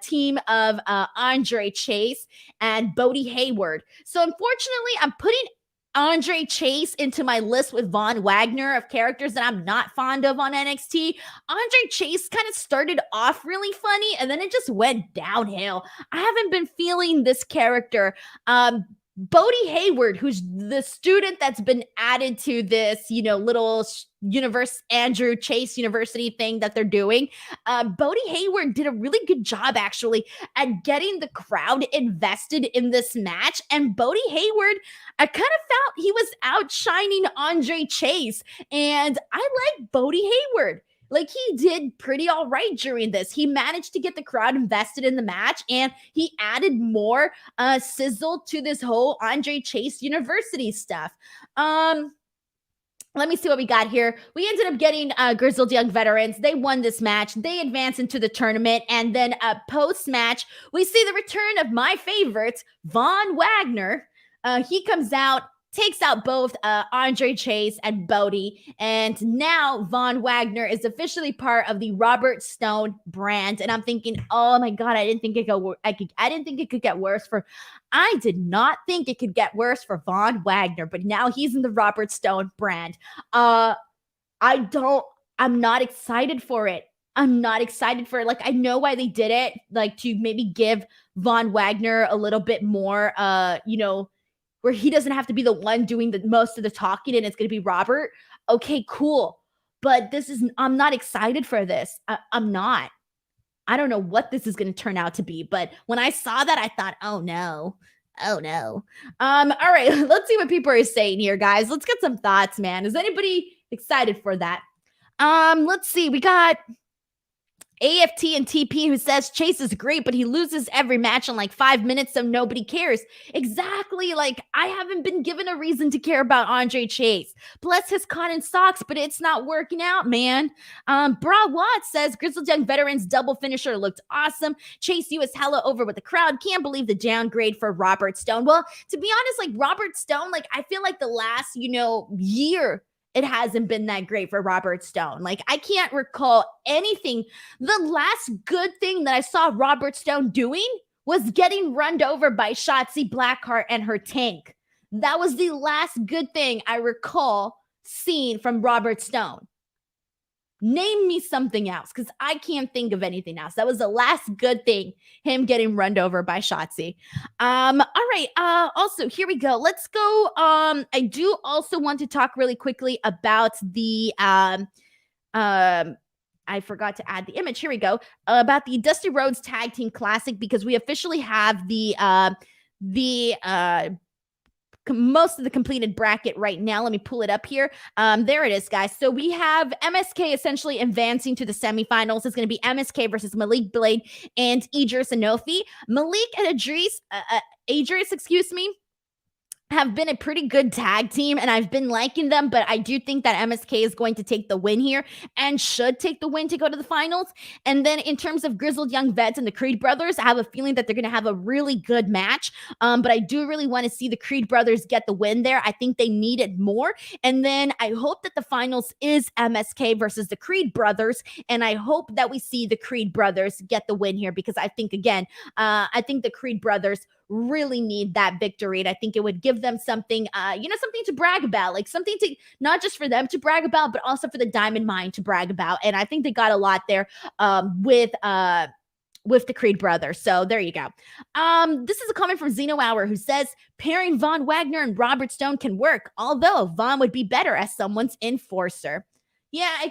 team of Andre Chase and Bodhi Hayward. So unfortunately, I'm putting Andre Chase into my list with Von Wagner of characters that I'm not fond of on NXT. Andre Chase kind of started off really funny, and then it just went downhill. I haven't been feeling this character. Bodhi Hayward, who's the student that's been added to this, little Andrew Chase University thing that they're doing. Bodhi Hayward did a really good job, actually, at getting the crowd invested in this match. And Bodhi Hayward, I kind of felt he was outshining Andre Chase. And I like Bodhi Hayward. Like, he did pretty all right during this. He managed to get the crowd invested in the match, and he added more sizzle to this whole Andre Chase University stuff. Let me see what we got here. We ended up getting Grizzled Young Veterans. They won this match. They advance into the tournament. And then post-match, we see the return of my favorite, Von Wagner. He comes out, takes out both Andre Chase and Bodhi, and now Von Wagner is officially part of the Robert Stone brand. And I'm thinking, oh my god, I didn't think it could get worse for. I did not think it could get worse for Von Wagner, but now he's in the Robert Stone brand. I'm not excited for it. I'm not excited for it. Like, I know why they did it, like to maybe give Von Wagner a little bit more, where he doesn't have to be the one doing the most of the talking and it's going to be Robert. Okay, cool. But I'm not excited for this. I'm not. I don't know what this is going to turn out to be. But when I saw that, I thought, oh no. All right, let's see what people are saying here, guys. Let's get some thoughts, man. Is anybody excited for that? Let's see. We got AFT and TP who says Chase is great, but he loses every match in like 5 minutes, so nobody cares. Exactly. Like, I haven't been given a reason to care about Andre Chase. Bless his cotton socks, but it's not working out, man. Bra Watts says Grizzled Young Veterans double finisher looked awesome. Chase U is hella over with the crowd. Can't believe the downgrade for Robert Stone. Well, to be honest, like Robert Stone, like I feel like the last, year, it hasn't been that great for Robert Stone. Like, I can't recall anything. The last good thing that I saw Robert Stone doing was getting run over by Shotzi Blackheart and her tank. That was the last good thing I recall seeing from Robert Stone. Name me something else, because I can't think of anything else. That was the last good thing, him getting run over by Shotzi. All right. Also, here we go. Let's go. I do also want to talk really quickly about the I forgot to add the image. Here we go. About the Dusty Rhodes Tag Team Classic, because we officially have the most of the completed bracket right now. Let me pull it up here. There it is, guys. So we have MSK essentially advancing to the semifinals. It's going to be MSK versus Malik Blade and Idris Inofi. Malik and Idris, have been a pretty good tag team, and I've been liking them, but I do think that MSK is going to take the win here and should take the win to go to the finals. And then in terms of Grizzled Young Vets and the Creed Brothers, I have a feeling that they're going to have a really good match, but I do really want to see the Creed Brothers get the win there. I think they need it more. And then I hope that the finals is MSK versus the Creed Brothers, and I hope that we see the Creed Brothers get the win here, because I think, again, I think the Creed Brothers really need that victory. And I think it would give them something, something to brag about, like something to not just for them to brag about, but also for the Diamond Mine to brag about. And I think they got a lot there with the Creed brothers. So there you go. This is a comment from Zeno Hour who says pairing Von Wagner and Robert Stone can work, although Von would be better as someone's enforcer. Yeah,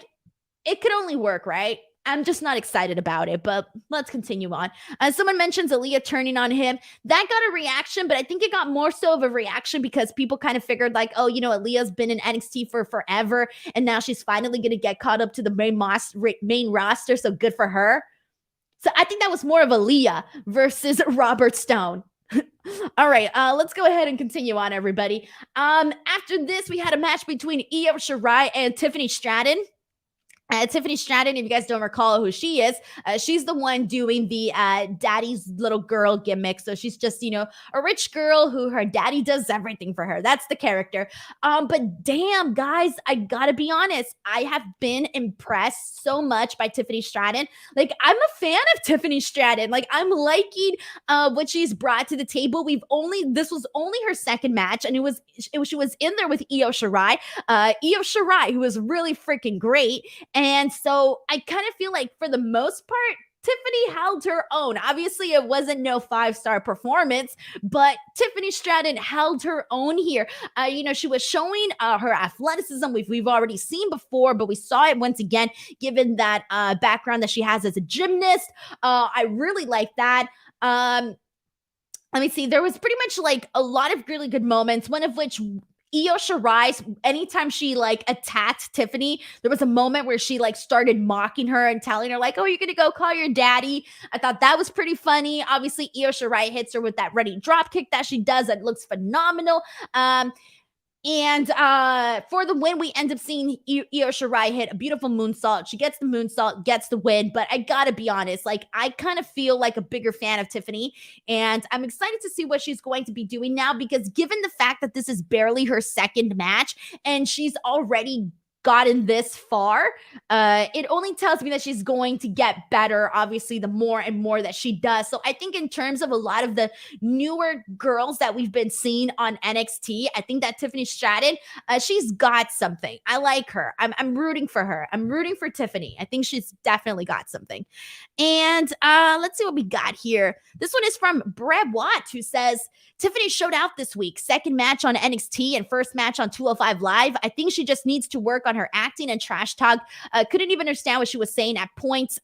it could only work, right? I'm just not excited about it, but let's continue on. Someone mentions Aaliyah turning on him. That got a reaction, but I think it got more so of a reaction because people kind of figured like, oh, Aaliyah's been in NXT for forever, and now she's finally going to get caught up to the main roster, so good for her. So I think that was more of Aaliyah versus Robert Stone. All right, let's go ahead and continue on, everybody. After this, we had a match between Io Shirai and Tiffany Stratton. Tiffany Stratton, if you guys don't recall who she is, she's the one doing the daddy's little girl gimmick. So she's just, a rich girl who her daddy does everything for her. That's the character. But damn, guys, I gotta be honest. I have been impressed so much by Tiffany Stratton. Like, I'm a fan of Tiffany Stratton. Like, I'm liking what she's brought to the table. This was only her second match, and she was in there with Io Shirai. Io Shirai, who was really freaking great. And so I kind of feel like for the most part, Tiffany held her own. Obviously, it wasn't no 5-star performance, but Tiffany Stratton held her own here. She was showing her athleticism we've already seen before, but we saw it once again, given that background that she has as a gymnast. I really like that. Let me see. There was pretty much like a lot of really good moments, one of which Io Shirai, anytime she like attacked Tiffany, there was a moment where she like started mocking her and telling her like, oh, you're going to go call your daddy. I thought that was pretty funny. Obviously, Io Shirai hits her with that ready drop kick that she does. That looks phenomenal. And for the win, we end up seeing Io Shirai hit a beautiful moonsault. She gets the moonsault, gets the win. But I gotta be honest, like I kind of feel like a bigger fan of Tiffany, and I'm excited to see what she's going to be doing now, because given the fact that this is barely her second match and she's already gotten this far, it only tells me that she's going to get better, obviously, the more and more that she does. So I think in terms of a lot of the newer girls that we've been seeing on NXT, I think that Tiffany Stratton, she's got something. I like her. I'm rooting for her. I'm rooting for Tiffany. I think she's definitely got something. And let's see what we got here. This one is from Brad Watt, who says, Tiffany showed out this week. Second match on NXT and first match on 205 Live. I think she just needs to work on her acting and trash talk. Couldn't even understand what she was saying at points.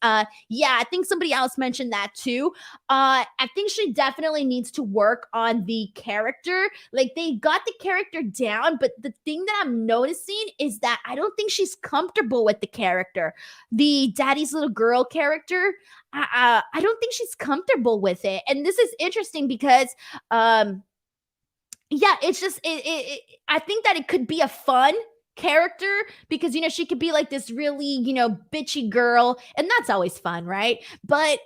Yeah, I think somebody else mentioned that too. I think she definitely needs to work on the character. Like, they got the character down, but the thing that I'm noticing is that I don't think she's comfortable with the character. The daddy's little girl character, I don't think she's comfortable with it. And this is interesting because it's just I think that it could be a fun character because she could be like this really bitchy girl, and that's always fun, right? But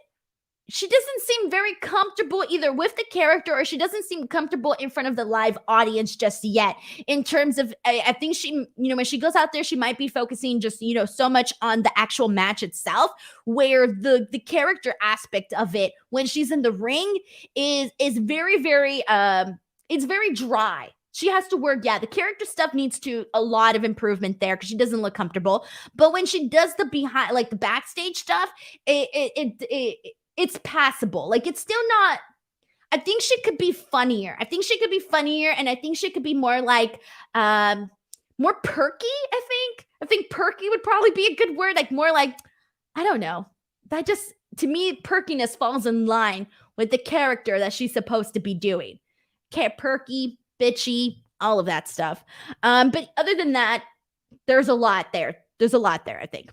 she doesn't seem very comfortable either with the character, or she doesn't seem comfortable in front of the live audience just yet. In terms of, I think she, when she goes out there, she might be focusing just, so much on the actual match itself, where the character aspect of it, when she's in the ring, is very, very, it's very dry. She has to work. Yeah, the character stuff needs a lot of improvement there because she doesn't look comfortable. But when she does the behind, like the backstage stuff, it's passable. Like, it's still not, I think she could be funnier. And I think she could be more like, more perky, I think perky would probably be a good word. Like, more like, I don't know. That just, to me, perkiness falls in line with the character that she's supposed to be doing. Perky, bitchy, all of that stuff. But other than that, there's a lot there. I think.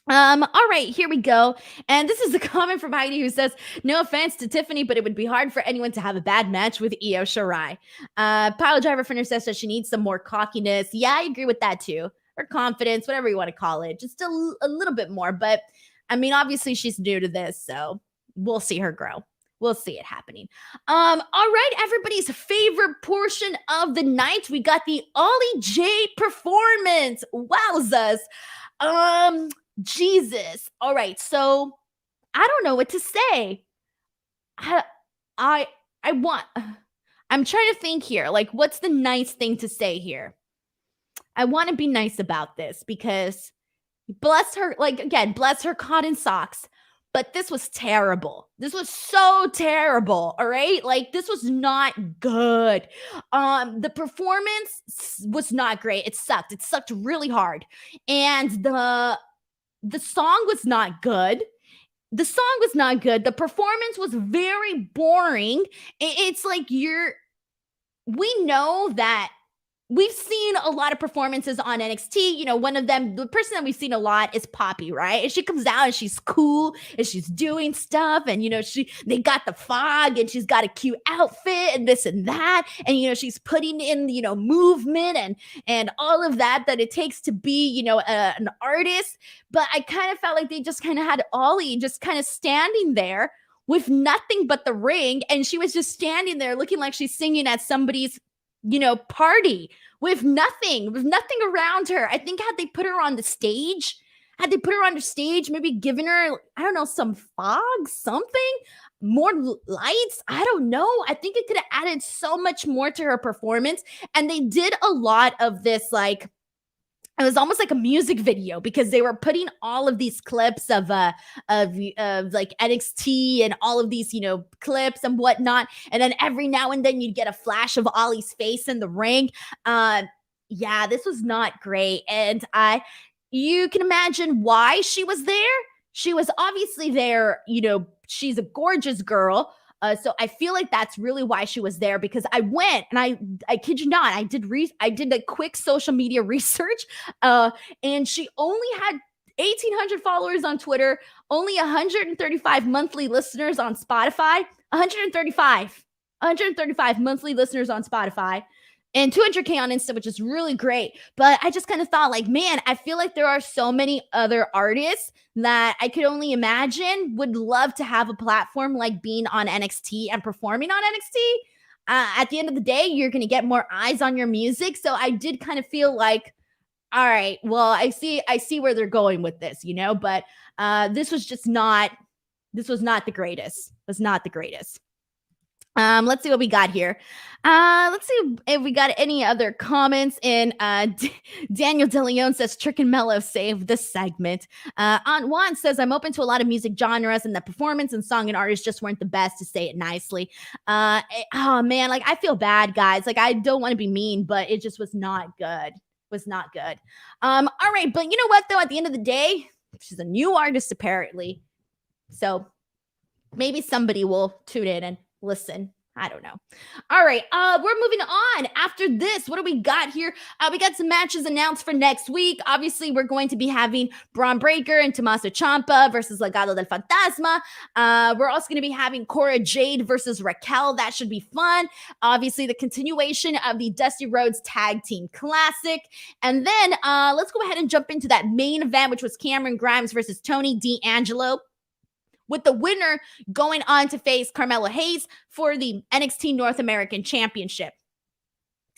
All right, here we go. And this is a comment from Heidi who says, no offense to Tiffany, but it would be hard for anyone to have a bad match with Io Shirai. Pile Driver Finner says that she needs some more cockiness. Yeah, I agree with that too. Or confidence, whatever you want to call it. Just a little bit more. But I mean, obviously she's new to this, so we'll see her grow. We'll see it happening. All right, everybody's favorite portion of the night. We got the OllieJay performance. Wowzers. Jesus. All right. So I don't know what to say. I I'm trying to think here. Like, what's the nice thing to say here? I want to be nice about this because bless her, like, again, bless her cotton socks. But this was terrible. This was so terrible. All right. Like, this was not good. The performance was not great. It sucked. It sucked really hard. And the song was not good. The song was not good. The performance was very boring. It's like we know that we've seen a lot of performances on NXT. You know, one of them, the person that we've seen a lot is Poppy, right? And she comes out and she's cool and she's doing stuff. And, you know, they got the fog and she's got a cute outfit and this and that. And, you know, she's putting in, you know, movement and all of that it takes to be, you know, an artist. But I kind of felt like they just kind of had Ollie just kind of standing there with nothing but the ring. And she was just standing there looking like she's singing at somebody's, you know, party with nothing around her. I think had they put her on the stage, maybe given her, I don't know, some fog, something, more lights. I don't know. I think it could have added so much more to her performance. And they did a lot of this, like, it was almost like a music video because they were putting all of these clips of like NXT and all of these, you know, clips and whatnot. And then every now and then you'd get a flash of Ollie's face in the ring. Yeah, this was not great. And you can imagine why she was there. She was obviously there, you know, she's a gorgeous girl. So I feel like that's really why she was there, because I went and I kid you not, I did a quick social media research, and she only had 1,800 followers on Twitter, only 135 monthly listeners on Spotify, 135 monthly listeners on Spotify, and 200K on Insta, which is really great. But I just kind of thought, like, man, I feel like there are so many other artists that I could only imagine would love to have a platform like being on NXT and performing on NXT. At the end of the day, you're going to get more eyes on your music. So I did kind of feel like, all right, well, I see where they're going with this, you know, but this was not the greatest. It was not the greatest. Let's see what we got here. Let's see if we got any other comments in. Daniel DeLeon says Trick and Mellow saved this segment. Aunt Juan says, I'm open to a lot of music genres and the performance and song and artists just weren't the best, to say it nicely. Oh man, like I feel bad, guys. Like I don't want to be mean, but it just was not good. All right, but you know what though? At the end of the day, she's a new artist apparently. So maybe somebody will tune in and listen. I don't know. All right. We're moving on. After this, what do we got here? We got some matches announced for next week. Obviously, we're going to be having Braun Breaker and Tommaso Ciampa versus Legado del Fantasma. We're also going to be having Cora Jade versus Raquel. That should be fun. Obviously, the continuation of the Dusty Rhodes Tag Team Classic. And then let's go ahead and jump into that main event, which was Cameron Grimes versus Tony D'Angelo, with the winner going on to face Carmelo Hayes for the NXT North American Championship.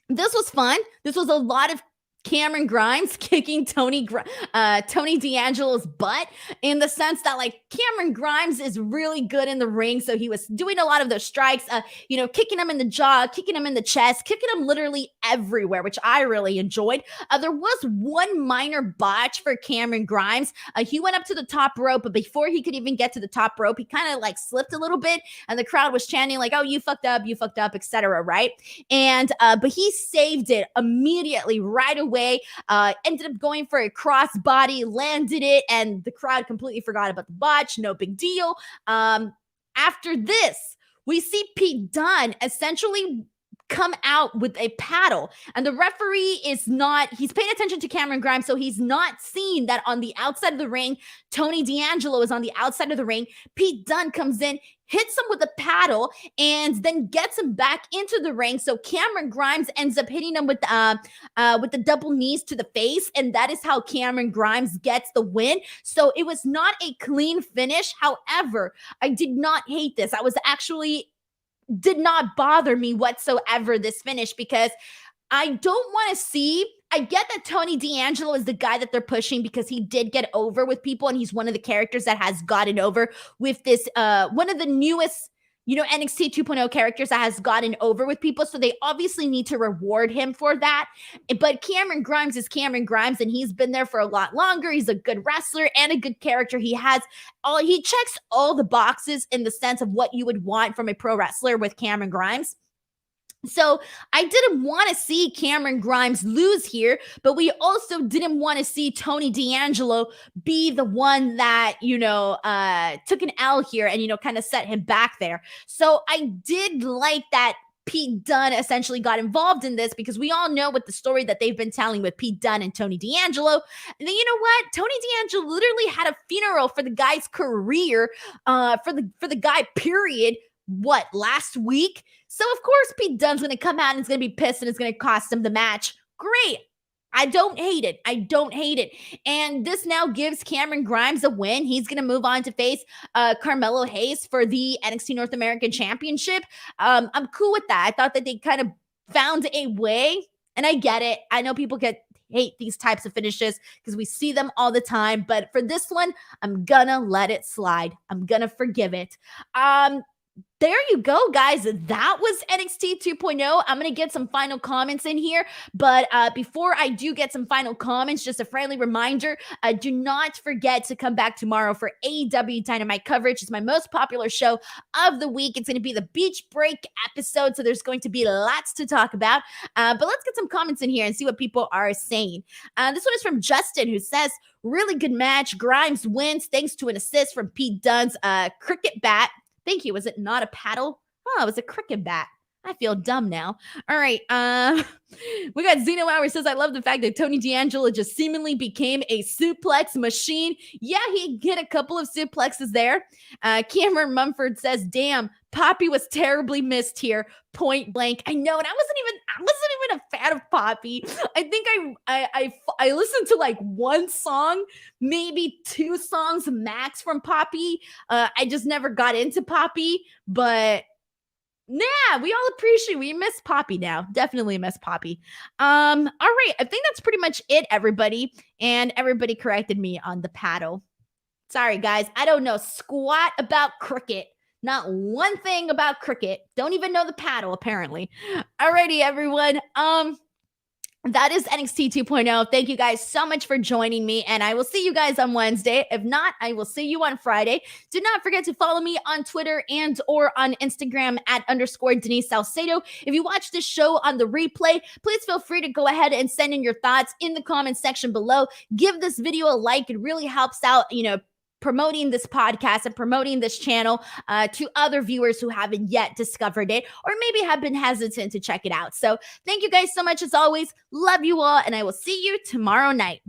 This was fun. This was a lot of Cameron Grimes kicking Tony D'Angelo's butt, in the sense that, like, Cameron Grimes is really good in the ring. So he was doing a lot of those strikes, kicking him in the jaw, kicking him in the chest, kicking him literally everywhere, which I really enjoyed. There was one minor botch for Cameron Grimes. He went up to the top rope, but before he could even get to the top rope, he kind of like slipped a little bit, and the crowd was chanting like, "Oh, you fucked up, etc." Right? And but he saved it immediately, right away. Ended up going for a crossbody, landed it, and the crowd completely forgot about the botch. No big deal. After this, we see Pete Dunne essentially come out with a paddle, and the referee he's paying attention to Cameron Grimes, so he's not seeing that on the outside of the ring, Tony D'Angelo is on the outside of the ring. Pete Dunne comes in, hits him with a paddle, and then gets him back into the ring. So Cameron Grimes ends up hitting him with the double knees to the face, and that is how Cameron Grimes gets the win. So it was not a clean finish. However, I did not hate this. Did not bother me whatsoever, this finish, because I don't want to see. I get that Tony D'Angelo is the guy that they're pushing because he did get over with people, and he's one of the characters that has gotten over with this, one of the newest, NXT 2.0 characters that has gotten over with people. So they obviously need to reward him for that. But Cameron Grimes is Cameron Grimes, and he's been there for a lot longer. He's a good wrestler and a good character. He checks all the boxes in the sense of what you would want from a pro wrestler with Cameron Grimes. So I didn't want to see Cameron Grimes lose here, but we also didn't want to see Tony D'Angelo be the one that, took an L here and, kind of set him back there. So I did like that Pete Dunne essentially got involved in this, because we all know what the story that they've been telling with Pete Dunne and Tony D'Angelo. And then you know what? Tony D'Angelo literally had a funeral for the guy's career, for the guy, period. Last week? So of course Pete Dunne's going to come out and is going to be pissed and it's going to cost him the match. Great. I don't hate it. And this now gives Cameron Grimes a win. He's going to move on to face Carmelo Hayes for the NXT North American Championship. I'm cool with that. I thought that they kind of found a way, and I get it. I know people hate these types of finishes because we see them all the time. But for this one, I'm going to let it slide. I'm going to forgive it. There you go, guys. That was NXT 2.0. I'm going to get some final comments in here. But before I do get some final comments, just a friendly reminder, do not forget to come back tomorrow for AEW Dynamite coverage. It's my most popular show of the week. It's going to be the beach break episode, so there's going to be lots to talk about. But let's get some comments in here and see what people are saying. This one is from Justin, who says, really good match. Grimes wins thanks to an assist from Pete Dunne's cricket bat. Thank you. Was it not a paddle? Oh, it was a cricket bat. I feel dumb now. All right. We got Zeno Hour says, I love the fact that Tony D'Angelo just seemingly became a suplex machine. Yeah, he hit a couple of suplexes there. Cameron Mumford says, damn, Poppy was terribly missed here. Point blank. I know, and I wasn't even a fan of Poppy. I think I listened to like one song, maybe two songs max from Poppy. I just never got into Poppy, but nah, we miss Poppy now. Definitely miss Poppy. All right. I think that's pretty much it, everybody. And everybody corrected me on the paddle. Sorry, guys. I don't know squat about cricket. Not one thing about cricket. Don't even know the paddle, apparently. Alrighty, everyone. That is NXT 2.0. Thank you guys so much for joining me, and I will see you guys on Wednesday. If not, I will see you on Friday. Do not forget to follow me on Twitter and or on Instagram at _Denise Salcedo. If you watch this show on the replay, please feel free to go ahead and send in your thoughts in the comments section below. Give this video a like. It really helps out, promoting this podcast and promoting this channel to other viewers who haven't yet discovered it or maybe have been hesitant to check it out. So thank you guys so much as always. Love you all, and I will see you tomorrow night.